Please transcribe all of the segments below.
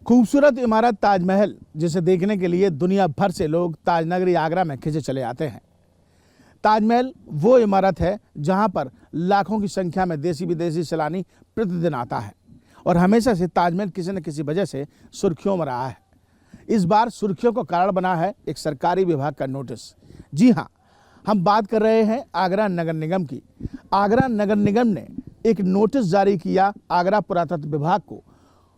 खूबसूरत इमारत ताजमहल, जिसे देखने के लिए दुनिया भर से लोग ताजनगरी आगरा में खिंचे चले आते हैं। ताजमहल वो इमारत है जहां पर लाखों की संख्या में देसी विदेशी सैलानी प्रतिदिन आता है और हमेशा से ताजमहल किसी न किसी वजह से सुर्खियों में रहा है। इस बार सुर्खियों को कारण बना है एक सरकारी विभाग का नोटिस। जी हाँ, हम बात कर रहे हैं आगरा नगर निगम की। आगरा नगर निगम ने एक नोटिस जारी किया आगरा पुरातत्व विभाग को।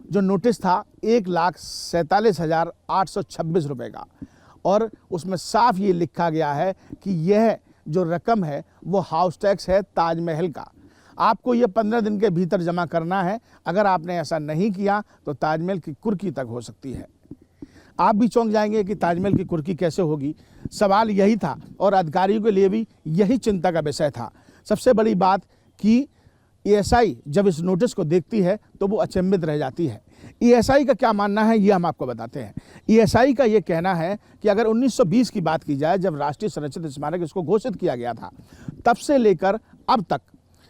जो नोटिस था 1,47,826 रुपये का, और उसमें साफ ये लिखा गया है कि यह जो रकम है वो हाउस टैक्स है ताजमहल का। आपको ये 15 दिन के भीतर जमा करना है। अगर आपने ऐसा नहीं किया तो ताजमहल की कुर्की तक हो सकती है। आप भी चौंक जाएंगे कि ताजमहल की कुर्की कैसे होगी। सवाल यही था और अधिकारियों के लिए भी यही चिंता का विषय था। सबसे बड़ी बात कि ईएसआई जब इस नोटिस को देखती है तो वो अचंभित रह जाती है। ईएसआई का क्या मानना है ये हम आपको बताते हैं। ईएसआई का ये कहना है कि अगर 1920 की बात की जाए, जब राष्ट्रीय संरक्षित स्मारक इसको घोषित किया गया था, तब से लेकर अब तक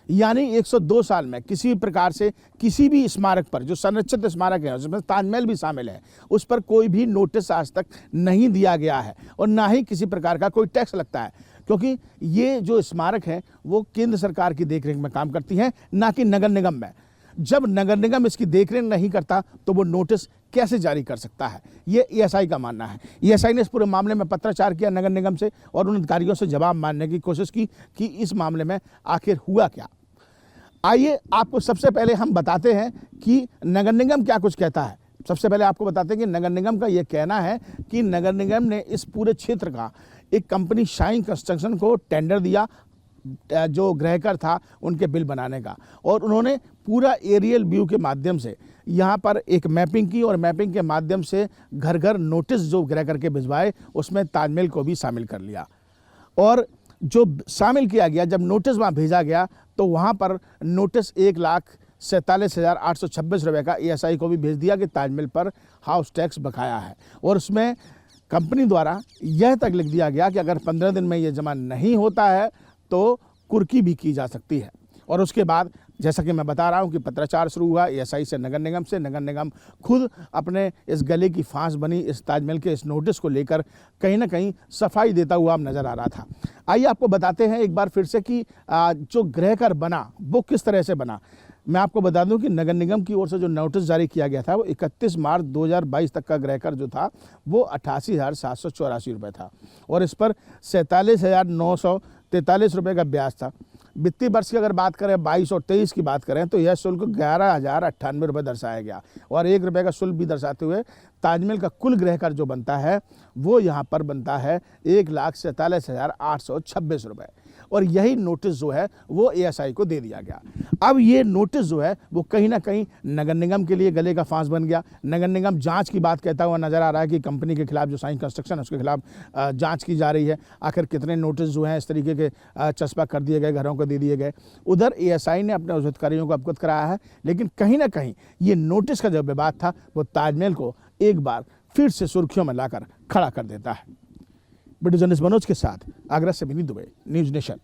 यानी 102 साल में किसी प्रकार से किसी भी स्मारक पर, जो संरक्षित स्मारक है उसमें ताजमहल भी शामिल है, उस पर कोई भी नोटिस आज तक नहीं दिया गया है और ना ही किसी प्रकार का कोई टैक्स लगता है, क्योंकि ये जो स्मारक है वो केंद्र सरकार की देखरेख में काम करती है, ना कि नगर निगम में। जब नगर निगम इसकी देखरेख नहीं करता तो वो नोटिस कैसे जारी कर सकता है, ये ईएसआई का मानना है। ईएसआई ने इस पूरे मामले में पत्राचार किया नगर निगम से और उन अधिकारियों से जवाब मांगने की कोशिश की कि इस मामले में आखिर हुआ क्या। आइए आपको सबसे पहले हम बताते हैं कि नगर निगम क्या कुछ कहता है। सबसे पहले आपको बताते हैं कि नगर निगम का ये कहना है कि नगर निगम ने इस पूरे क्षेत्र का एक कंपनी शाइन कंस्ट्रक्शन को टेंडर दिया, जो गृहकर था उनके बिल बनाने का, और उन्होंने पूरा एरियल व्यू के माध्यम से यहाँ पर एक मैपिंग की और मैपिंग के माध्यम से घर घर नोटिस जो गृहकर के भिजवाए, उसमें ताजमहल को भी शामिल कर लिया। और जो शामिल किया गया, जब नोटिस वहाँ भेजा गया तो वहाँ पर नोटिस 1,47,826 रुपये का ईएसआई को भी भेज दिया कि ताजमहल पर हाउस टैक्स बकाया है। और उसमें कंपनी द्वारा यह तक लिख दिया गया कि अगर 15 दिन में ये जमा नहीं होता है तो कुर्की भी की जा सकती है। और उसके बाद जैसा कि मैं बता रहा हूं कि पत्राचार शुरू हुआ ईएसआई से नगर निगम से। नगर निगम खुद अपने इस गले की फांस बनी इस ताजमहल के इस नोटिस को लेकर कहीं ना कहीं सफाई देता हुआ अब नज़र आ रहा था। आइए आपको बताते हैं एक बार फिर से कि जो गृहकर बना वो किस तरह से बना। मैं आपको बता दूं कि नगर निगम की ओर से जो नोटिस जारी किया गया था वो 31 मार्च 2022 तक का गृहकर जो था वो 88,784 रुपये था और इस पर 47,943 रुपये का ब्याज था। वित्तीय वर्ष की अगर बात करें 22 और 23 की बात करें तो यह शुल्क 11,098 रुपये दर्शाया गया और 1 रुपये का शुल्क भी दर्शाते हुए ताजमहल का कुल गृहकर जो बनता है वो यहाँ पर बनता है 1,47,826 रुपये। और यही नोटिस जो है वो ईएसआई को दे दिया गया। अब ये नोटिस जो है वो कहीं ना कहीं नगर निगम के लिए गले का फांस बन गया। नगर निगम जांच की बात कहता हुआ नजर आ रहा है कि कंपनी के खिलाफ जो शाइन कंस्ट्रक्शन है उसके खिलाफ जांच की जा रही है। आखिर कितने नोटिस जो हैं इस तरीके के चस्पा कर दिए गए, घरों को दे दिए गए। उधर ईएसआई ने अपने अधिकारियों को अवगत कराया है, लेकिन कहीं ना कहीं ये नोटिस का जो विवाद था वो ताजमहल को एक बार फिर से सुर्खियों में लाकर खड़ा कर देता है। वीडियो जर्नलिस्ट मनोज के साथ आगरा से विनीत दुबे, न्यूज़ नेशन।